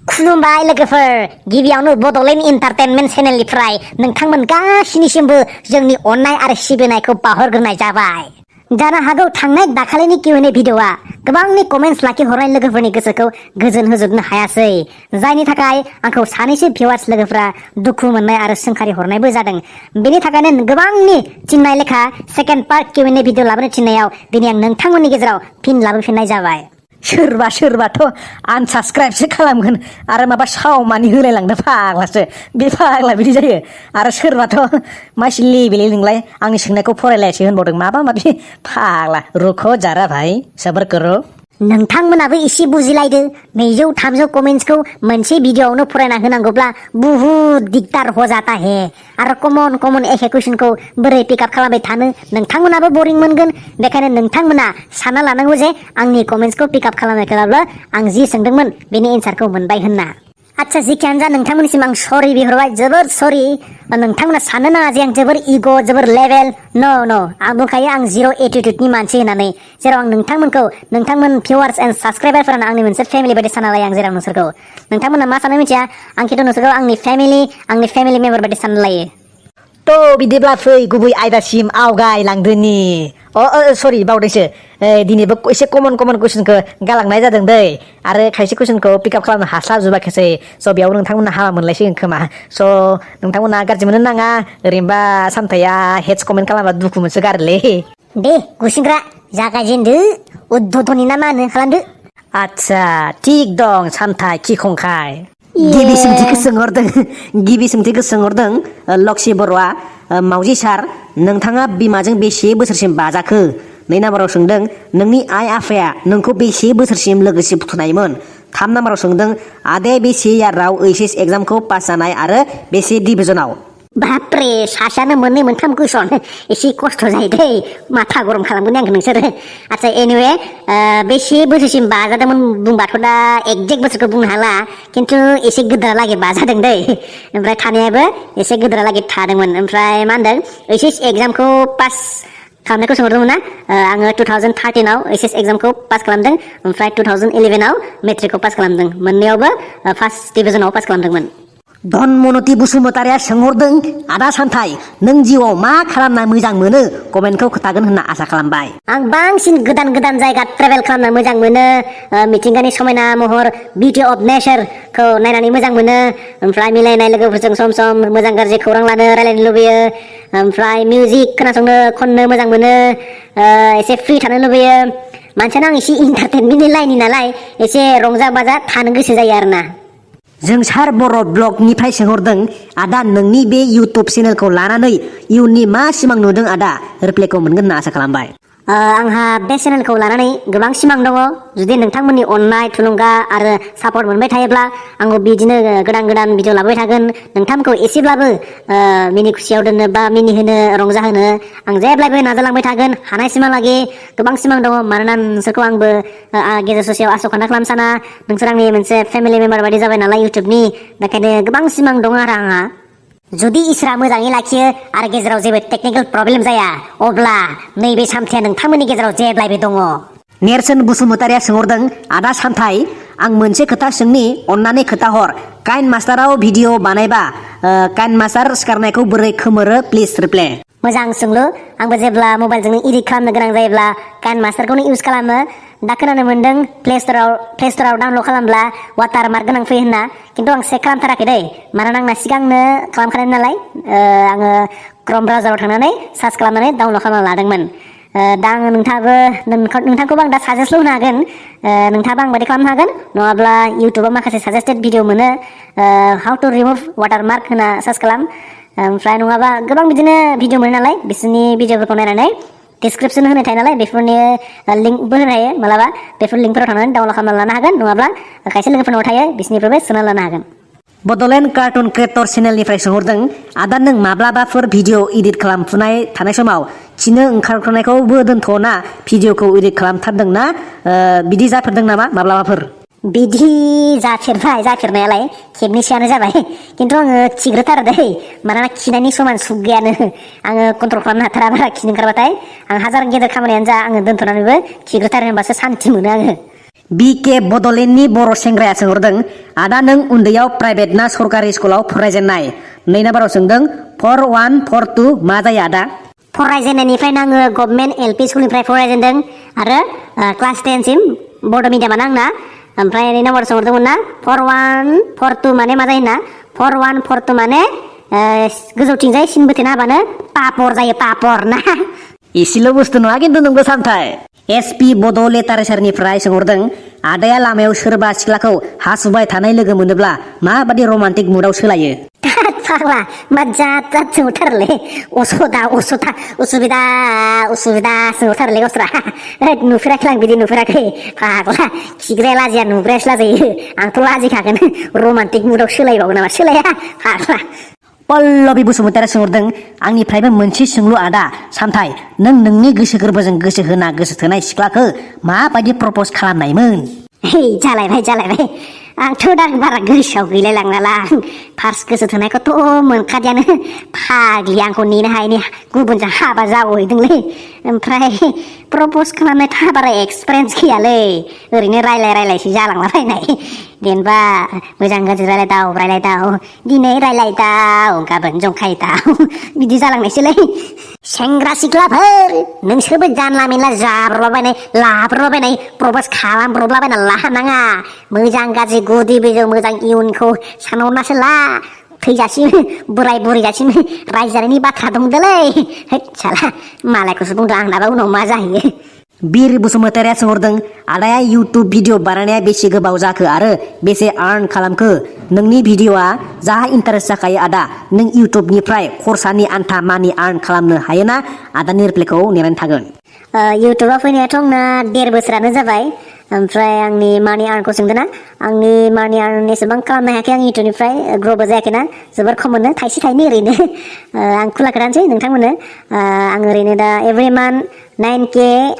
खुलुमबाय लोगोफोर गिबियावनो बड'लेण्ड एन्टारटेनमेन्ट चेनेलनिफ्राय नोंथांमोन गासिनिसिमबो जोंनि अननाय आरो सिबिनायखौ बावहरग्रोनाय जाबाय। जानो हागौ थांनाय दाखालिनि Q&A भिडिअआ गोबांनि कमेन्ट्स लाखिहरनाय लोगोफोरनि गोसोखौ गोजोन होजोबनो हायासै, जायनि थाखाय आंखौ सानैसो भिउवार्स लोगोफ्रा दुखु मोननाय आरो सोंखारि हरनायबो जादों। बेनि थाखायनो गोबांनि थिननाय लेखा सेकेन्ड पार्ट Q&A भिडिअ लाबोनो थिननायाव दिनै आं नोंथांमोननि गेजेराव फिन लाबोफिननाय जाबाय। सोरबाथ' आनसाबस्क्राइबसो खालामगोन आरो माबा सावमानि होलायलांदों फाग्लासो बे फाग्ला बिदि जायो आरो सोरबाथ' मानसि लेबेलै नोंलाय आंनि सोंनायखौ फरायलायसो होनबावदों माबा माबि फाग्ला रुखो जारा भाई सबर करो। नोंथांमोनाबो एसे बुजिलायदो 200-300 कमेन्ट्सखौ मोनसे भिडिअआवनो फरायना होनांगौब्ला बुहुद दिगदार हो जाता है आरो कमन एखे कुइसनखौ बोरै पिकआप खालामबाय थानो नोंथांमोनाबो बरिं मोनगोन। बेखायनो नोंथांमोना सानना लानांगौ जे आंनि कमेन्ट्सखौ पिकआप खालामनायब्ला आं जि सोंदोंमोन बेनि एन्सारखौ मोनबाय होनना। आच्छा जिखियानो जा नोंथांमोननिसिम आं सरि बिहरबाय, जोबोर सरि। नोंथांमोना साननो नाङा जे आं जोबोर इग' जोबोर लेभेल न' आं बुंखायो आं जिर' एटिटिउडनि मानसि होननानै, जेराव आं नोंथांमोन भिउवार्स एन्ड साबस्क्राइबारफोरानो आंनि मोनसे फेमिलि बायदि सानना लायो आं जेराव नोंसोरखौ। नोंथांमोना मा सानो मिथिया, आं खिन्थु नोंसोरखौ आंनि फेमिलि मेम्बार बायदि सानना लायो। थ' बिदिब्ला फै गुबै आयदासिम आवगायलांदोनि सरि बावदोंसो दिनैबो एसे कमन कुइसनखौ गालांनाय जादों दै आरो खायसे कुइसनखौ पिकआप खालामनो हास्लाबजोबाखैसै स' बेयाव नोंथांमोना हामा मोनलायसिगोन खोमा। स' नोंथांमोना गाज्रि मोननो नाङा, ओरैनोबा सामथाया हेड्स कमेन्ट खालामबा दुखु मोनसो गारोलै। दे गुसिंग्रा जागायजेनदो, उद्धधनि ना मा होनो खालामदो। आच्छा थिग दं सामथाय खिखंखाय। गिबि सोंथिखौ सोंहरदों लक्ष्मी बर'आ। मावजि सार, नोंथाङा बिमाजों बेसे बोसोरसिम बाजाखो? 2 नाम्बाराव सोंदों नोंनि आइ आफाया नोंखौ बेसे बोसोरसिम लोगोसे फुथुनायमोन? 3 नाम्बाराव सोंदों आदाया बेसे याराव HS एग्जामखौ पास जानाय आरो बेसे डिभिजनाव? बापरे सासेयानो 2-3 कुइसन, एसे खस्थ' जायो दै, माथा गरम खालामगोन आंखौ नोंसोरो। आच्छा एनिवे बेसे बोसोरसिम बाजादोंमोन बुंबाथ' दा एक्जेक्ट बोसोरखौ बुंनो हाला, खिन्थु एसे गोदोरालागै बाजादों दै, ओमफ्राय थानायाबो एसे गोदोरालागै थादोंमोन। ओमफ्राय मा होनदों HS एग्जामखौ पास खालामनायखौ सोंहरदोंमोन ना? आङो 2013आव HS एग्जामखौ पास खालामदों, ओमफ्राय 2011आव मेट्रिकखौ पास खालामदों, मोननैयावबो फार्स्ट डिभिजनाव पास खालामदोंमोन। धनमनति बसुमतारिया सोंहरदों आदा सामथाय नों जिउआव मा खालामना मोजां मोनो? कमेन्टखौ खोन्थागोन होनना आसा खालामबाय। आं बांसिन गोदान जायगा ट्रेभेल खालामना मोजां मोनो, मिथिंगानि समायना महर बिउटि अफ नेचारखौ नायनानै मोजां मोनो, ओमफ्राय मिलायनाय लोगोफोरजों सम मोजां गाज्रि खौरां लानो रायलायनो लुबैयो, ओमफ्राय मिउजिक खोनासंनो खननो मोजां मोनो, एसे फ्रि थानो लुबैयो। मानसियानो आं एसे इन्टारटेनमेन्टनि लाइननि नालाय एसे रंजा बाजा थानो गोसो जायो आरोना। जोंसार बर' ब्लगनिफ्राय सोंहरदों आदा नोंनि बे इउटुब चेनेलखौ लानानै इयुननि मा सिमां नुदों आदा? रिप्लाइखौ मोनगोन होनना आसा खालामबाय। आंहा बे चेनेलखौ लानानै गोबां सिमां दङ। जुदि नोंथांमोननि अननाय थुलुंगा आरो सापर्ट मोनबाय थायोब्ला आंबो बिदिनो गोदान भिडिअ लाबोबाय थागोन, नोंथांमोनखौ एसेब्लाबो मिनि खुसियाव दोननो बा मिनिहोनो रंजाहोनो आं जेब्लायबो नाजालांबाय थागोन। हानायसिमहालागै गोबां सिमां दङ, मानोना नोंसोरखौ आंबो गेजेर ससेयाव आस'खान्दा खालामनो साना। नोंसोर आंनि मोनसे फेमिलि मेम्बार बायदि जाबाय नालाय इउटुबनि, बेखायनो गोबां सिमां दङ आरो आंहा। जुदि इसोरा मोजाङै लाखियो आरो गेजेराव जेबो टेकनिकेल प्रब्लेम जाया अब्ला नैबे सामथाया नोंथांमोननि गेजेराव जेब्लायबो दङ। नेरसोन बसुमतारिया सोंहरदों आदा सामथाय आं मोनसे खोथा सोंनि अन्नानै खोथाहर, काइन मास्टाराव भिडिअ बानायबा काइन मास्टार सिखारनायखौ बोरै खोमोरो प्लिज रिप्लाइ। मोजां सोंलु। आंबो जेब्ला मबाइलजोंनो इडिट खालामनो गोनां जायोब्ला काइन मास्टारखौनो इउज खालामो। दा खोनानो मोन्दों प्लेस्टराव डाउनलड खालामब्ला वाटार मार्क गोनां फैयो होनना, खिन्थु आं चेक खालामथाराखै दै, मानोना आंना सिगांनो खालामखानाय नालाय आङो क्रोम ब्राउजाराव थांनानै सार्च खालामनानै डाउनलड खालामना लादोंमोन। दा आङो नोंथांखौबो आं दा साजेस्ट होनो हागोन, नोंथाङाबो आं बायदि खालामनो हागोन, नङाब्ला इउटुबाव माखासे साजेस्टेड भिडिअ मोनो, how to remove watermark होना सार्च खालाम, ओमफ्राय नङाबा गोबां बिदिनो भिडिअ मोनो नालाय बिसोरनि भिडिअफोरखौ नायनानै डिसक्रिपसन होनाय थायो नालाय बेफोरनि लिंकबो होनो हायो, मालाबा बेफोर लिंकफोराव थांनानै डाउनलड खालामना लानो हागोन, नङाब्ला खायसे लोगोफोरनाव थायो बिसोरनिफ्रायबो सोना लानो हागोन। बड'लेण्ड कार्टुन क्रिएटर चेनेलनिफ्राय सोंहरदों आदा नों माब्लाबाफोर भिडिअ इडिट खालामफुनाय थानाय समाव खिनो ओंखारनायखौबो दोनथ'ना भिडिअखौ इडिट खालामथारदों ना? बिदि जाफेरदों नामा माब्लाबाफोर? बिदि जाफेरनायालाय खेबनैसोआनो जाबाय, खिन्थु आङो खिग्रोथारो दै, मानोना खिनायनि समान सुख गैयानो, आङो कन्ट्रल खालामनो हाथारा बारा खिनो ओंखारबाथाय। आं हाजार गेदेर खामानियानो जा आङो दोनथ'नानैबो खिग्रोथारो, होनबासो सान्थि मोनो आङो। BK बड'लेण्डनि बर' सेंग्राया सोंहरदों आदा नों उन्दैयाव प्राइभेट ना सरकारि स्कुलाव फरायजेननाय 2 नाम्बाराव सोंदों 4-1 4-2 मा जायो आदा फरायजेननायनिफ्रायनो आङो गभर्नमेन्ट LP स्कुलनिफ्राय फरायजेनदों आरो क्लास 10 सिम बड' मिडियामानो आंना ओमफ्राय 2 नाम्बाराव सोंहरदोंमोन ना 4-1 4-2 माने मा जायो होनना 4-1 4-2 माने गोजौथिंजाय सिन बोथेना हाबानो पापर जायो पापर ना एसेल' बुस्थु नङा खिन्थु नोंबो सामथाय SP बड' लिटारेचारनिफ्राय सोंहरदों आदाया लामायाव सोरबा सिख्लाखौ हासुबाय थानाय लोगो मोनोब्ला माबादि रमान्टिक मुडआव सोलायो फाग्ला मा जात सोंहरथारोलै उसुबिदा सोंहरथारोलै गावस्रा नुफेराखै आं बिदि नुफेराखै फाग्ला खिग्राया लाजिया नुग्रायासो लाजायो आंथ' लाजिखागोन रमान्टिक मुडआव सोलायबावगोन नामा सोलाया फाग्ला पल्लबि बसुमतारी सोंहरदों आंनिफ्रायबो मोनसे सोंलु आदा सामथाय नों नोंनि गोसो गोरबोजों गोसो होना गोसो थोनाय सिख्लाखौ माबायदि प्रप'ज खालामनायमोन जालायबाय आंथ' दा बारा गोसोआव गैलायलांला फार्स्ट गोसो थोनायखौथ' मोनखादियानो फाग्लि आंखौ नेनो हायैनि गुबुनजों हाबा जावहैदोंलै ओमफ्राय प्रप'ज खालामनाय बारा एक्सपिरियेन्स गैयालै ओरैनो रायलायसो जालांलाबायनाय जेनेबा मोजां गाज्रि रायलायदाव दिनै रायलायदाव गाबोन जंखायदाव बिदि जालांनायसोलै सेंग्रा सिख्लाफोर नोंसोरबो जानला मेनला लाब्रलाबायनाय प्रप'ज खालामब्रबलाबायना लानाङा मोजां गाज्रि गुदि बिजौ मोजां इयुनखौ सानहरनासो ला थैजासिम बोराय बुरैजासिम रायजानायनि बाथ्रा दंदोलै साला मालायखौसो बुंदों आंनाबा उनाव मा जाहैयो बिर बसुमतारिया सोंहरदों आदाया इउटुब भिडिअ बानायनाया बेसे गोबाव जाखो आरो बेसे आर्न खालामखो नोंनि भिडिअआ जा इन्टारेस्ट जाखायो आदा नों इउटुबनिफ्राय खरसानि आन्था मानि आर्न खालामनो हायोना आदानि रिप्लाइखौ नेनानै थागोन इउटुबाव फैनायाथ' आंना 1.5 बोसोरानो जाबाय ओमफ्राय आंनि मानि आर्नखौ सोंदोंना आंनि मानि आर्न एसेबां खालामनो हायाखै आं इउटुबनिफ्राय ग्र'बो जायाखैना जोबोर खम मोनो थाइसे थाइनै ओरैनो आं खुला खोन्थानोसै नोंथांमोननो आं ओरैनो दा एभ्रि मान्थ 9K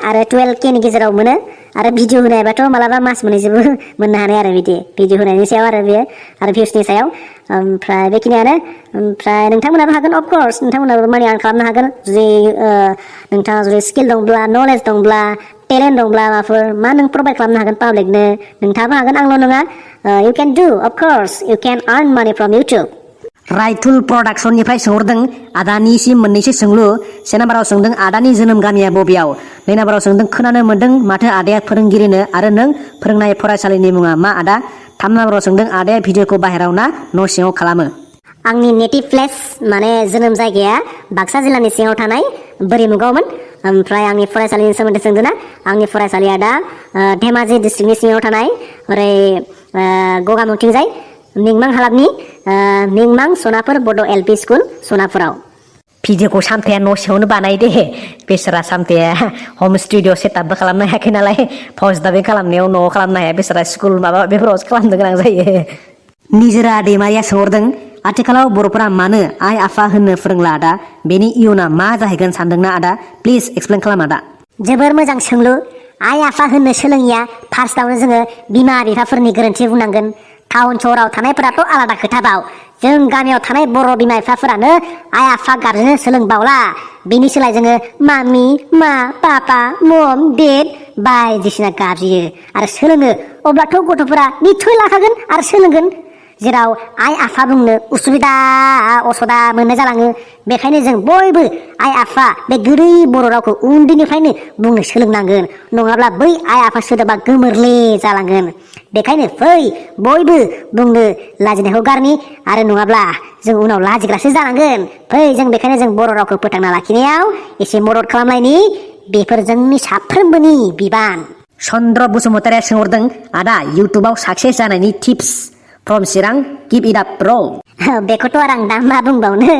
आरो 12K नि गेजेराव मोनो आरो भिडिअ होनायबाथ' मालाबा मास मोननैजोंबो मोननो हानाय आरो बिदि भिडिअ होनायनि सायाव आरो बेयो आरो भिउसनि सायाव ओमफ्राय बेखिनियानो ओमफ्राय नोंथांमोनाबो हागोन अफकर्स नोंथांमोनाबो मानि आर्न खालामनो हागोन जुदि नोंथाङा जुदि स्किल दंब्ला नलेज दंब्ला टेलेन्ट दंब्ला माबाफोर मा नों प्रभाइड खालामनो हागोन पाब्लिकनो नोंथाङाबो हागोन आंल' नङा इउ केन डु अफकर्स इउ केन आर्न मानि फ्रम इउटुब राइथुल प्रडाक्सननिफ्राय सोंहरदों आदानिसिम मोननैसो सोंलु 1 नाम्बाराव सोंदों आदानि जोनोम गामिया बबेयाव 2 नाम्बाराव सोंदों खोनानो मोन्दों माथो आदाया फोरोंगिरिनो आरो नों फोरोंनाय फरायसालिनि मुङा मा आदा 3 नाम्बाराव सोंदों आदाया भिडिअखौ बाहेराव ना न' सिङाव खालामो आंनि नेटिभ प्लेस माने जोनोम जायगाया बाक्सा जिल्लानि सिङाव थानाय बोरिमुगावमोन ओमफ्राय आंनि फरायसालिनि सोमोन्दै सोंदोंना आंनि फरायसालिया दा धेमाजि डिस्ट्रिक्टनि सिङाव थानाय ओरै गगामुगथिंजाय मिंमां हालामनि मिंमां सनापुर बड' LP स्कुल सनापुराव भिडिअखौ सामथाया न' सिङावनो बानाय दे बेसरा सामथाया हम स्टुडिअ सेटआपबो खालामनो हायाखै नालाय भइस दाबिं खालामनायाव न'आव खालामनो हाया बेसरा स्कुल माबा बेफोरावसो खालामनो गोनां जायो निजोरा दैमारिया सोंहरदों आथिखालाव बर'फोरा मानो आइ आफा होननो फोरोंला आदा बेनि इयुना मा जाहैगोन सानदोंना आदा प्लिज एक्सप्लेन खालाम आदा जोबोर मोजां सोंलु आइ आफा होननो सोलोङिया फार्स्टआवनो जोङो बिमा बिफाफोरनि गोरोन्थि बुंनांगोन टाउन सहराव थानायफोराथ' आलादा खोथाबाव जों गामियाव थानाय बर' बिमा बिफाफोरानो आइ आफा गारजेनो सोलोंबावला बिनि सोलाय जोङो मामि मा पापा मम डेड बायदिसिना गाबज्रियो आरो सोलोङो अब्लाथ' गथ'फोरा निस्सय लाखागोन आरो सोलोंगोन जेराव आइ आफा बुंनो उसुबिदा असदा मोननाय जालाङो बेखायनो जों बयबो आइ आफा बे गोदै बर' रावखौ उन्दैनिफ्रायनो बुंनो सोलोंनांगोन नङाब्ला बै आइ आफा सोदोबा गोमोरले जालांगोन बेखायनो फै बयबो बुंनो लाजिनायखौ गारनि आरो नङाब्ला जों उनाव लाजिग्रासो जानांगोन फै जों बेखायनो जों बर' रावखौ फोथांना लाखिनायाव एसे मदद खालामनायनि बेफोर जोंनि साफ्रोमबोनि बिबान चन्द्र बसुमतारिया सोंहरदों आदा इउटुबाव साक्सेस जानायनि tips from Chirang keep it up ब्र बेखौथ' आरो आं दा मा बुंबावनो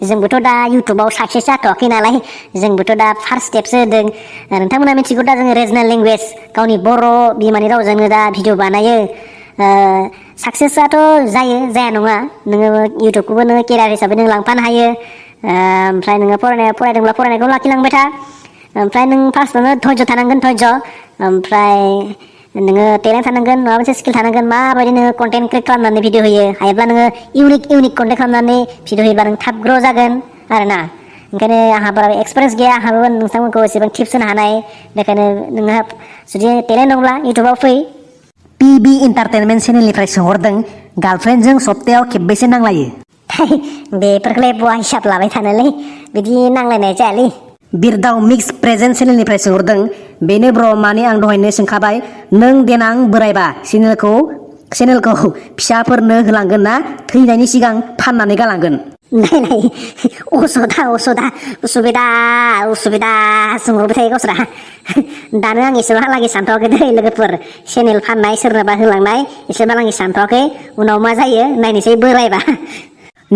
जोंबोथ' दा इउटुबाव साक्सेस जाथ'वाखै नालाय जोंबोथ' दा फार्स्ट स्टेपसो होदों नोंथांमोना मिथिगौ दा जोङो रिजनेल लेंगुवेज गावनि बर' बिमानि रावजोंनो दा भिडिअ बानायो साक्सेसआथ' जायो जाया नङा नोङो इउटुबखौबो नोङो केरियार हिसाबै नों लांफानो हायो ओमफ्राय नोङो फरायदोंब्ला फरायनायखौ लाखिलांबाय था ओमफ्राय नों फार्स्टआवनो धैर्य थानांगोन धैर्य ओमफ्राय नोङो टेलेन्ट थानांगोन माबा मोनसे स्किल थानांगोन माबायदि नोङो कन्टेन्ट क्रिएट खालामनानै भिडिअ होयो हायोब्ला नोङो इउनिक कन्टेन्ट खालामनानै भिडिअ होयोब्ला नों थाब ग्र' जागोन आरोना ओंखायनो आंहा बारा एक्सपिरियेन्स गैया आंहाबो नोंथांमोनखौ एसेबां टिप्स होनो हानाय बेखायनो नोंहा जुदि टेलेन्ट दंब्ला इउटुबाव फै PB एन्टारटेनमेन्ट चेनेलनिफ्राय सोंहरदों गार्लफ्रेन्डजों सप्तायाव खेबबेसे नांलायो बेफोरखौलाय बहा हिसाब लाबाय थानोलै बिदि नांलायनाय जायालै बिरदाव मिक्स प्रेजेन्ट चेनेलनिफ्राय सोंहरदों बेनो ब्र माने आं दहायनो सोंखाबाय नों देनां बोरायबा चेनेलखौ फिसाफोरनो होलांगोन ना थैनायनि सिगां फाननानै गालांगोन नाय उसुबिदा सोंहरबाय थायो गावस्रा दानो आं एसेबांलागै सानथ'वाखै दै लोगोफोर चेनेल फाननाय सोरनोबा होलांनाय एसेबांलागै सानथ'वाखै उनाव मा जायो नायनोसै बोरायबा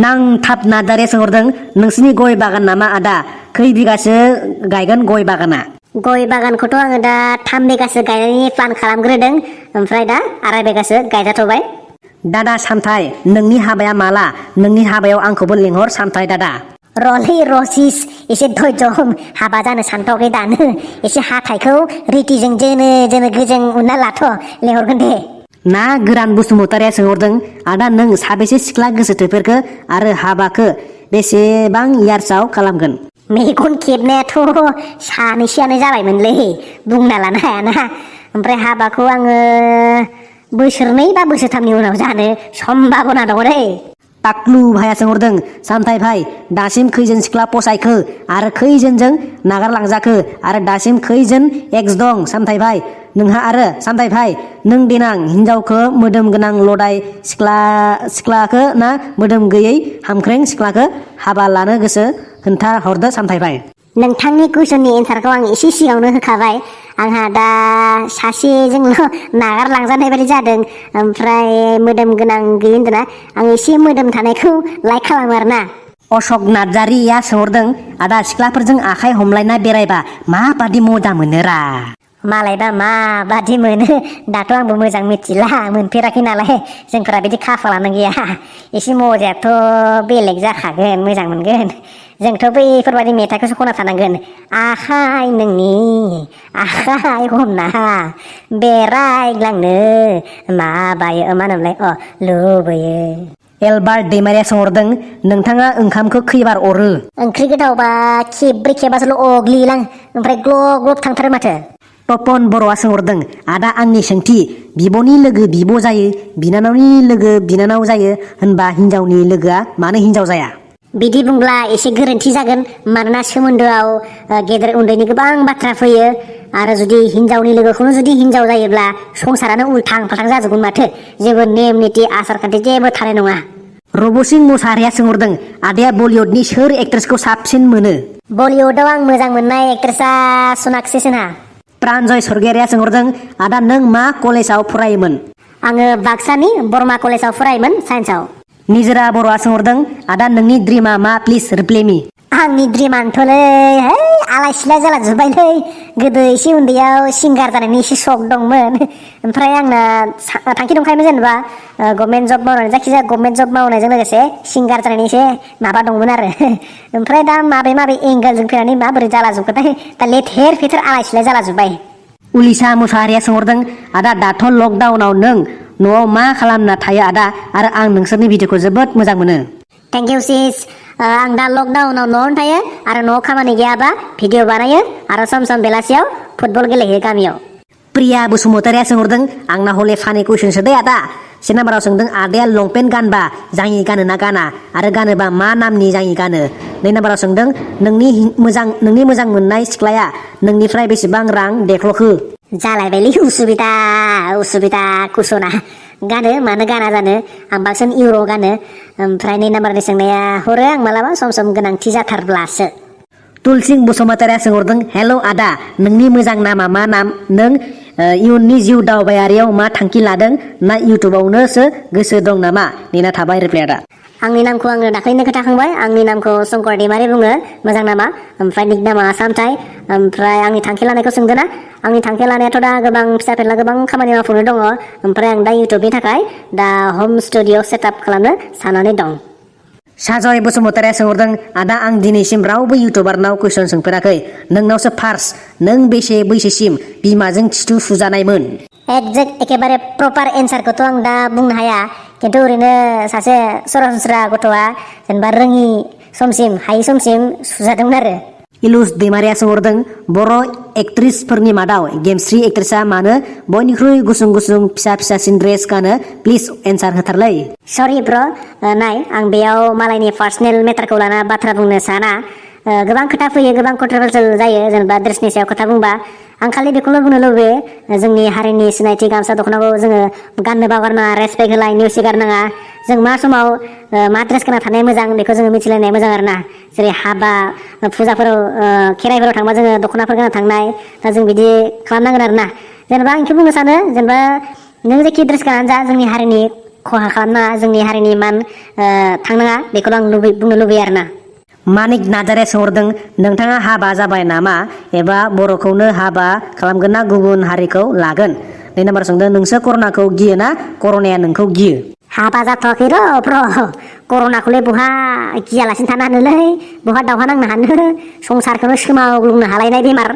नांथाब नार्जारिया सोंहरदों नोंसिनि गय बागान नामा आदा खै बिगासो गायगोन गय बागाना गय बागानखौथ' आङो दा 3 बिगासो गायनायनि प्लान खालामग्रोदों ओमफ्राय दा 2.5 बिगासो गायजाथ'बाय दादा सामथाय नोंनि हाबाया माला नोंनि हाबायाव आंखौबो लिंहर सामथाय दादा रलै रसिस एसे धैर्य हम हाबा जानो सानथ'वाखै दानो एसे हाथाइखौ रिटिजों जोनो गोजों उनना लाथ' लिंहरगोन दे ना गोरान बसुमतारिया सोंहरदों आदा नों साबेसे सिख्ला गोसो थोफेरखो आरो हाबाखौ बेसेबां इयार्सआव खालामगोन मेगन खेबनायाथ' सानैसोआनो जाबायमोनलै बुंना लानो हायाना ओमफ्राय हाबाखौ आङो बोसोरनै बा बोसोरथामनि उनाव जानो सम्भाबना दङ दै टाक्लु भाइया सोंहरदों सामथाय भाइ दासिम खैजोन सिख्ला फसायखो आरो खैजोनजों नागारलांजाखो आरो दासिम खैजोन एक्स दं सामथाय भाइ नोंहा आरो सामथाय भाइ नों देनां हिनजावखौ मोदोम गोनां लदाय सिख्लाखौ ना मोदोम गैयै हामख्रें सिख्लाखौ हाबा लानो गोसो खोन्था हरदो सामथाय भाइ नोंथांनि कुइसननि एन्सारखौ आं एसे सिगाङावनो होखाबाय आंहा दा सासेजोंल' नागारलांजानाय बायदि जादों ओमफ्राय मोदोम गोनां गैयै होन्दोंना आं एसे मोदोम थानायखौ लाइक खालामो आरोना अशक नार्जारिया सोंहरदों आदा सिख्लाफोरजों आखाइ हमलायना बेरायबा माबादि मजा मोनोरा मालायबा माबादि मोनो दाथ' आंबो मोजां मिथिला मोनफेराखै नालाय जोंफोरा बिदि खाफालानो गैया एसे मजायाथ' बेलेग जाखागोन मोजां मोनगोन जोंथ' बैफोरबायदि मेथाइखौसो खना थानांगोन आखाइ नोंनि आखाइ हमना बेरायग्लांनो माबायो मा होनोमोनलाय लुबैयो एलबार्ट दैमारिया सोंहरदों नोंथाङा ओंखामखौ खैबार अरो ओंख्रि गोथावबा खेब्रै खेबासोल' अग्लिलां ओमफ्राय ग्लब ग्लब थांथारो माथो तपन बर'आ सोंहरदों आदा आंनि सोंथि बिब'नि लोगो बिब' जायो बिनानावनि लोगो बिनानाव जायो होनबा हिनजावनि लोगोआ मानो हिनजाव जाया बिदि बुंब्ला एसे गोरोन्थि जागोन मानोना सोमोन्दोआव गेदेर उन्दैनि गोबां बाथ्रा फैयो आरो जुदि हिनजावनि लोगोखौनो जुदि हिनजाव जायोब्ला संसारानो उल्थां फाल्थां जाजोबगोन माथो जेबो नेम निथि आसार खान्थि जेबो थानाय नङा रबसिं मुसाहारिया सोंहरदों आदाया बलिउडनि सोर एक्ट्रेसखौ साबसिन मोनो बलिउडआव आं मोजां मोननाय एक्ट्रेसा सनाक्षी सिन्हा प्रान्जय सरगेयारिया सोंहरदों आदा नों मा कलेजाव फरायोमोन आङो बाक्सानि बर्मा कलेजाव फरायोमोन साइन्सआव निजोरा बर'आ सोंहरदों आदा नोंनि ड्रिमा मा प्लिज रिप्ले मी आंनि ड्रिमानोथ'लै आलाय सिलाय जालाजोब्बायलै गोदो एसे उन्दैयाव सिंगार जानायनि एसे शक दंमोन ओमफ्राय आंना थांखि दंखायोमोन जेनेबा गभर्नमेन्ट जब मावनानै जायखिजाया गभर्नमेन्ट जब मावनायजों लोगोसे सिंगार जानायनि एसे माबा दंमोन आरो ओमफ्राय दा माबे एंगेलजों फैनानै माबोरै जालाजोबखोथाय दा लेथेर फेथेर आलाय सिलाय जालाजोब्बाय उलिसा मुसाहारिया सोंहरदों आदा दाथ' लकडाउनाव नों न'आव मा खालामना थायो आदा आरो आं नोंसोरनि भिडिअखौ जोबोद मोजां मोनो थेंक इउ सिस आं दा लकडाउनाव न'आवनो थायो आरो न'आव खामानि गैयाबा भिडिअ बानायो आरो सम सम बेलासियाव फुटबल गेलेहैयो गामियाव प्रिया बसुमतारिया सोंहरदों आंना हले फानि कुइसनसो दे आदा से नाम्बाराव सोंदों आदाया लंपेन्ट गानबा जाङि गानो ना गाना आरो गानोबा मा नामनि जाङि गानो 2 नाम्बाराव सोंदों नोंनि मोजां मोननाय सिख्लाया नोंनिफ्राय बेसेबां रां देख्ल'खो जालायबायलै उसुबिदा कुसना गानो मानो गाना जानो आं बांसिन इउर' गानो ओमफ्राय 2 नाम्बारनि सोंनाया हरो आं मालाबा सम सम गोनांथि जाथारब्लासो तुलसिं बसुमतारिया सोंहरदों हेल' आदा नोंनि मोजां नामा मा नाम नों इयुननि जिउ दावबायारियाव मा थांखि लादों ना इउटुबावनोसो गोसो दं नामा नेना थाबाय रिप्लाय आदा आंनि नामखौ आङो दाख्लैनो खोन्थाखांबाय आंनि नामखौ संकर दैमारि बुङो मोजां नामा ओमफ्राय निक नामा सामथाय ओमफ्राय आंनि थांखि लानायखौ सोंदों ना आंनि थांखि लानायाथ' दा गोबां फिसा फेरला गोबां खामानि मावफुंनो दङ ओमफ्राय आं दा इउटुबनि थाखाय दा होम स्टुडिअ सेटआप खालामनो साननानै दं साजय बसुमतारिया सोंहरदों आदा आं दिनैसिम रावबो इउटुबारनाव कुइसन सोंफेराखै नोंनावसो फार्स्ट नों बेसे बैसोसिम बिमाजों खिथु सुजानायमोन एक्जेक्ट एकेबारे प्रपार एन्सारखौथ' आं दा बुंनो हाया खिन्थु ओरैनो सासे सरासनस्रा गथ'आ जेनेबा रोङि समसिम हायै समसिम सुजादोंमोन आरो इलुस दैमारिया सोंहरदों बर' एक्ट्रिसफोरनि मादाव गेमस्रि एक्ट्रिसआ मानो बयनिख्रुइ गुसुं गुसुं फिसा फिसासिन ड्रेस गानो प्लिज एन्सार होथारलै सरि ब्र नाय आं बेयाव मालायनि पार्सनेल मेटारखौ लाना बाथ्रा बुंनो साना गोबां खोथा फैयो गोबां कन्ट्रोभार्सियेल जायो जेनेबा ड्रेसनि सायाव खोथा बुंबा आं खालि बेखौनो बुंनो लुबैयो जोंनि हारिनि सिनायथि गामसा दख'नाखौ जोङो गाननो बावगारनाङा रेसपेक्ट होलाय नेवसि गारनाङा जों मा समाव मा ड्रेस गानना थानाया मोजां बेखौ जोङो मिथिलायनाया मोजां आरोना जेरै हाबा फुजाफोराव खेराइफोराव थांबा जोङो दख'नाफोर गानना थांनाय दा जों बिदि खालामनांगोन आरोना जेनेबा आं बेखौ बुंनो सानो जेनेबा नों जेखि ड्रेस गाननानै जा जोंनि हारिनि खहा खालामनाङा जोंनि हारिनि मान थांनाङा बेखौल' आं बुंनो लुबैयो आरोना मानिक नार्जारिया सोंहरदों नोंथाङा हाबा जाबाय नामा एबा बर'खौनो हाबा खालामगोन ना गुबुन हारिखौ लागोन 2 नाम्बार सोंदों नोंसो कर'नाखौ गियो ना कर'नाया नोंखौ गियो हाबा जाथ'वाखै र' ब्र कर'नाखौलाय बहा गियालासिनो थानो हानोलै बहा दावहा नांनो हानो संसारखौनो सोमावग्लुंनो हालायनाय बेमार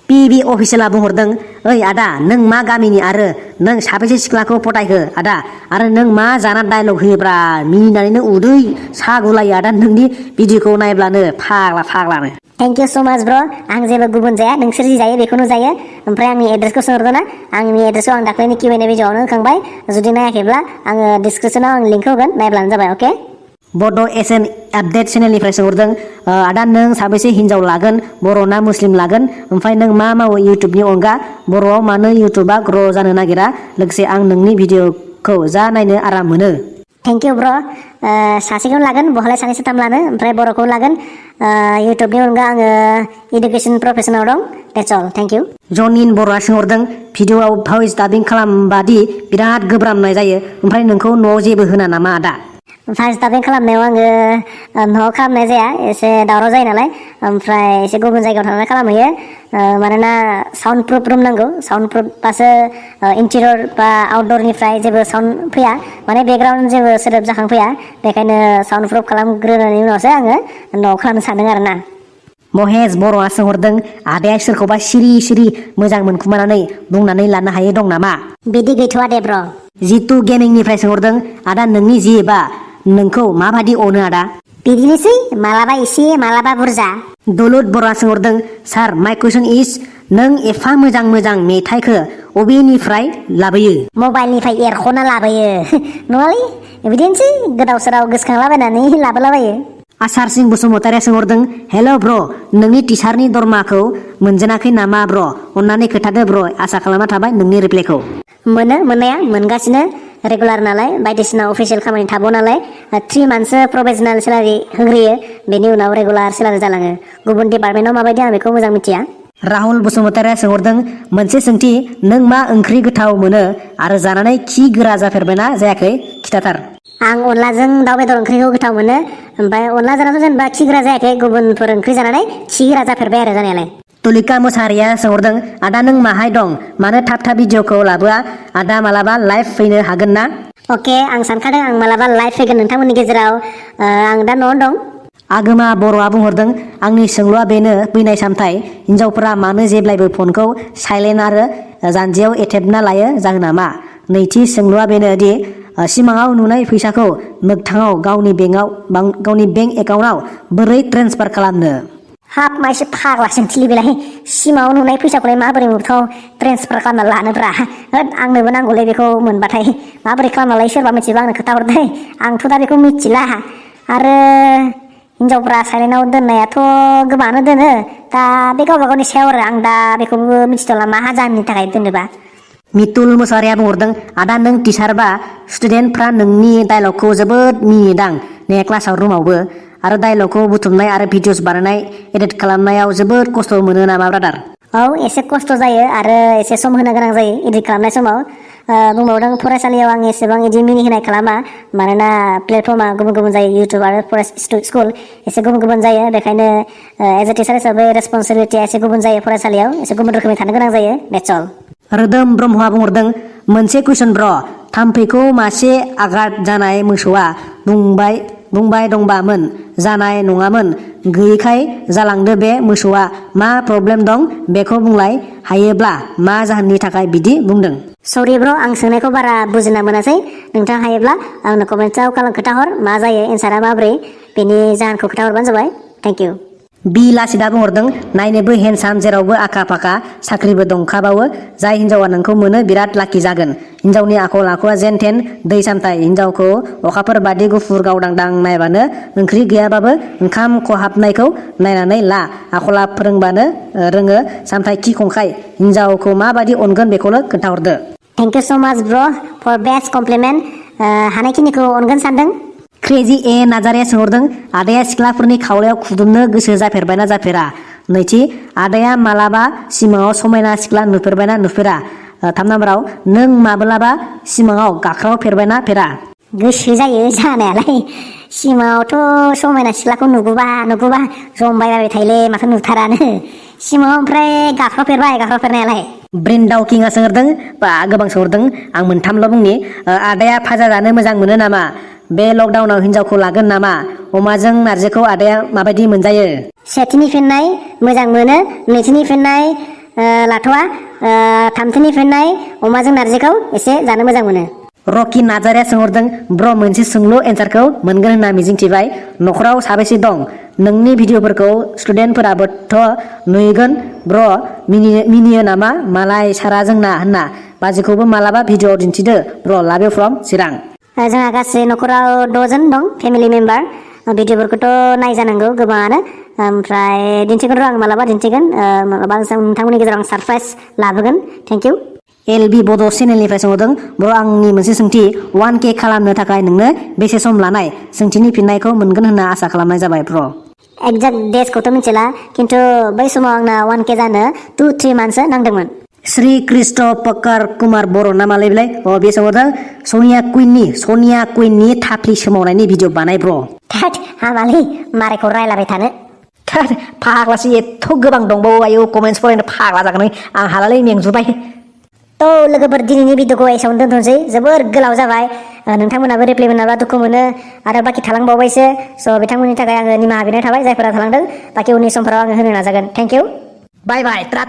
पिबि अफिसियेला बुंहरदों ओइ आदा नों मा गामिनि आरो नों साबेसे सिख्लाखौ फटायखो आदा आरो नों मा जाना डायलग होयोब्रा मिनिनानैनो उदै सागुलायो आदा नोंनि भिडिअखौ नायब्लानो फाग्लानो थेंक इउ स' माच ब्र आं जेबो गुबुन जाया नोंसोर जि जायो बेखौनो जायो ओमफ्राय आंनि एड्रेसखौ सोंहरदों ना आंनि एड्रेसखौ आं दाख्लैनि Q&A भिडिअआवनो होखांबाय जुदि नायाखैब्ला आङो डिसक्रिपसनाव आं लिंकखौ होगोन नायब्लानो जाबाय अके बड' एसएन आपडेट चेनेलनिफ्राय सोंहरदों आदा नों साबेसे हिन्जाव लागोन बर' ना मुस्लिम लागोन ओमफ्राय नों मा मावो इउटुबनि अनगा बर'आव मानो इउटुबा ग्र' जानो नागिरा लोगोसे आं नोंनि भिडिअखौ जा नायनो आराम मोनो थेंक इउ ब्र सासेखौनो लागोन बहालाय सानै साथाम लानो ओमफ्राय बर'खौ लागोन इउटुबनि अनगा आङो इडुकेसन प्रफेसनाव दं देट्स अल थेंक इउ जनिन बर'आ सोंहरदों भिडिअआव भइस डाबिं खालामबादि बिराद गोब्राबनाय जायो ओमफ्राय नोंखौ न'आव जेबो होना नामा आदा भइस डाबिं खालामनायाव आङो न'आव खालामनाय जाया एसे दावराव जायो नालाय ओमफ्राय एसे गुबुन जायगायाव थांनानै खालामहैयो मानोना साउन्ड प्रुफ रुम नांगौ साउन्ड प्रुफबासो इन्टिरियर बा आउटडोरनिफ्राय जेबो साउन्ड फैया माने बेकग्राउन्ड जेबो सोदोब जाखांफैया बेखायनो साउन्ड प्रुफ खालामग्रोनायनि उनावसो आङो न'आव खालामनो सानदों आरोना महेश बर'आ सोंहरदों आदाया सोरखौबा सिरि सिरि मोजां मोनखुमानानै बुंनानै लानो हायो दं नामा बिदि गैथ'वा दे ब्र जितु गेमिंनिफ्राय सोंहरदों आदा नोंनि जि एबा नोंखौ माबादि अनो आदा बिदिनोसै मालाबा एसे मालाबा बुरजा दलुद बर'आ सोंहरदों सार माइ कुइसन इज नों एफा मोजां मोजां मेथाइखौ अबेनिफ्राय लाबोयो मबाइलनिफ्राय एरख'ना लाबोयो नङालै बिदिनोसै गोदाव सोराव गोसोखांलाबायनानै लाबोलाबायो आसार सिं बसुमतारिया सोंहरदों हेल' ब्र नोंनि टिचारनि दरमाखौ मोनजेनाखै नामा ब्र अन्नानै खोथादो ब्र आसा खालामना थाबाय नोंनि रिप्लाइखौ मोनो मोननाया मोनगासिनो रेगुलार नालाय बायदिसिना अफिसियेल खामानि थाबाव नालाय 3 मान्थसो प्रभिजनेल सेलारि होग्रोयो बेनि उनाव रेगुलार सेलारि जालाङो गुबुन डिपार्टमेन्टआव माबायदि आं बेखौ मोजां मिथिया राहुल बसुमतारिया सोंहरदों मोनसे सोंथि नों मा ओंख्रि गोथाव मोनो आरो जानानै खि गोरा जाफेरबायना जायाखै खिथाथार आं अनलाजों दाउ बेदर ओंख्रिखौ गोथाव मोनो ओमफ्राय अनला जानाथ' जेनेबा खि गोरा जायाखै गुबुनफोर ओंख्रि जानानै खि गोरा जाफेरबाय आरो जानायालाय तुलिका मोसाहारिया सोंहरदों आदा नों माहाय दं मानो थाब थाब भिडिअखौ लाबोआ आदा मालाबा लाइभ फैनो हागोन ना अके आं सानखादों आं मालाबा लाइभ फैगोन नोंथांमोननि गेजेराव आं दा न'आवनो दं आगोमा बर'आ बुंहरदों आंनि सोंलुआ बेनो फैनाय सामथाय हिनजावफोरा मानो जेब्लायबो फनखौ साइलेन्ट आरो जानजियाव एथेबना लायो जाहोना मा नैथि सोंलुआ बेनो दि सिमाङाव नुनाय फैसाखौ मोगथाङाव गावनि बेंक एकाउन्टआव बोरै ट्रेन्सफार खालामनो हाब मा एसे फाग्ला सोंथिलि बेलाय सिमाङाव नुनाय फैसाखौलाय माबोरै मोगथाङाव ट्रेन्सफार खालामना लानोब्रा आंनोबो नांगौलै बेखौ मोनबाथाय माबोरै खालामनालाय सोरबा मिथिबा आंनो खोथाहरदै आंथ' दा बेखौ मिथिला आरो हिनजावफ्रा साइलेन्टआव दोननायाथ' गोबाङानो दोनो दा बे गावबा गावनि सायाव आरो आं दा बेखौबो मिथिथ'ला मा जाहोननि थाखाय दोनोबा मितुल मोसाहारिया बुंहरदों आदा नों टिचारबा स्टुडेन्टफ्रा नोंनि डायलगखौ जोबोद मिनिदां ने क्लासाव रुमावबो आरो डायलगखौ बुथुमनाय आरो भिडिअस बानायनाय एडिट खालामनायाव जोबोद खस्थ' मोनो नामा ब्रादार औ एसे खस्थ' जायो आरो एसे सम होनो गोनां जायो एडिट खालामनाय समाव बुंबावदों फरायसालियाव आं एसेबां इदि मिनिहोनाय खालामा मानोना प्लेटफर्मा गुबुन गुबुन जायो इउटुब आरो स्कुल एसे गुबुन गुबुन जायो बेखायनो एज ए टिचार हिसाबै रेसपन्सिबिलिटिया एसे गुबुन जायो फरायसालियाव एसे गुबुन रोखोमै थानो गोनां जायो देट्स अल रोदोम ब्रह्मआ बुंहरदों मोनसे कुइसन ब्र थाम्फैखौ मासे आघात जानाय मोसौआ बुंबाय दंबामोन जानाय नङामोन गैयैखाय जालांदो बे मोसौआ मा प्रब्लेम दं बेखौ बुंलाय हायोब्ला मा जाहोननि थाखाय बिदि बुंदों सरि ब्र आं सोंनायखौ बारा बुजिना मोनासै नोंथाङा हायोब्ला आंनो कमेन्टआव खोन्थाहर मा जायो एन्सारा माब्रै बेनि जाहोनखौ खोन्थाहरबानो जाबाय थेंक इउ बिलासिदा बुंहरदों नायनोबो हेन्डसाम जेरावबो आखा फाखा साख्रिबो दंखाबावो जाय हिन्जावा नोंखौ मोनो बिराद लाखि जागोन हिन्जावनि आखल आखुआ जेन थेन दै सामथाय हिन्जावखौ अखाफोर बादि गुफुर गावदांदां नायबानो ओंख्रि गैयाबाबो ओंखाम खहाबनायखौ नायनानै ला आखला फोरोंबानो रोङो सामथाय खि खंखाय हिन्जावखौ माबादि अनगोन बेखौल' खोन्थाहरदो थेंक इउ स' माच ब्र फर बेस्ट कमप्लिमेन्ट हानायखिनिखौ अनगोन सानदों क्रेजि ए नार्जारिया सोंहरदों आदाया सिख्लाफोरनि खावलायाव खुदुमनो गोसो जाफेरबायना जाफेरा नैथि आदाया मालाबा सिमाङाव समायना सिख्ला नुफेरबायना नुफेरा 3 नाम्बाराव नों माब्लाबा सिमाङाव गाख्रावफेरबायना फेरा गोसो जायो जानायालाय सिमाङावथ' समायना सिख्लाखौ नुगौबा जमबायबाय थायोलै माथो नुथारानो सिमाङाव ओमफ्राय गाख्रावफेरनायालाय ब्रिन्दाव किंआ सोंहरदों बा गोबां सोंहरदों आं मोनथामल' बुंनि आदाया फाजा जानो मोजां मोनो नामा बे लकडाउनाव हिन्जावखौ लागोन नामा अमाजों नारजिखौ आदाया माबायदि मोनजायो सेथिनि फिननाय मोजां मोनो नैथिनि फिननाय लाथ'वा थामथिनि फिननाय अमाजों नारजिखौ एसे जानो मोजां मोनो रकि नार्जारिया सोंहरदों ब्र मोनसे सोंलु एन्सारखौ मोनगोन होनना मिजिंथिबाय न'खराव साबेसे दं नोंनि भिडिअफोरखौ स्टुडेन्टफोराबोथ' नुगोन ब्र मिनियो नामा मालाय सारा जोंना होनना बाजैखौबो मालाबा भिडिअ दिन्थिदो ब्र लाभ इउ फ्रम चिरां जोंहा गासै न'खराव 6 जन दं फेमिलि मेम्बार भिडिअफोरखौथ' नायजानांगौ गोबाङानो ओमफ्राय दिन्थिगोन आं मालाबा दिन्थिगोन मालाबा नोंथांमोननि गेजेराव आं सारप्राइज लाबोगोन थेंक इउ LB बड' चेनेलनिफ्राय सोंहरदों ब्र आंनि मोनसे सोंथि 1K खालामनो थाखाय नोंनो बेसे सम लानाय सोंथिनि फिननायखौ मोनगोन होनना आसा खालामनाय जाबाय ब्र एक्जेक्ट डेजखौथ' मिथिला खिन्थु बै समाव आंना 1K जानो 2-3 मान्थसो नांदोंमोन श्री कृष्ण पकार कुमार बर' नामालै बेलाय बे सोंहरदों सनिया कुइननि थाफ्लि सोमावनायनि भिडिअ बानाय ब्र हामालै मारैखौ रायलाबाय थानो फाग्लासो एथ' गोबां दंबावो आयौ कमेन्टस फरायनो फाग्ला जागोन आं हालालै मेंजोबबाय थ' लोगोफोर दिनैनि भिडिअखौ एसेयावनो दोनथ'नोसै जोबोर गोलाव जाबाय नोंथांमोनाबो रिप्लाय मोनाबा दुखु मोनो आरो बाखि थालांबावबायसो स' बिथांमोननि थाखाय आङो निमाहा बिनाय थाबाय जायफोरा थालांदों बाखि उननि समफोराव आङो होनो नाजागोन थेंक इउ बाय बाय ट्रा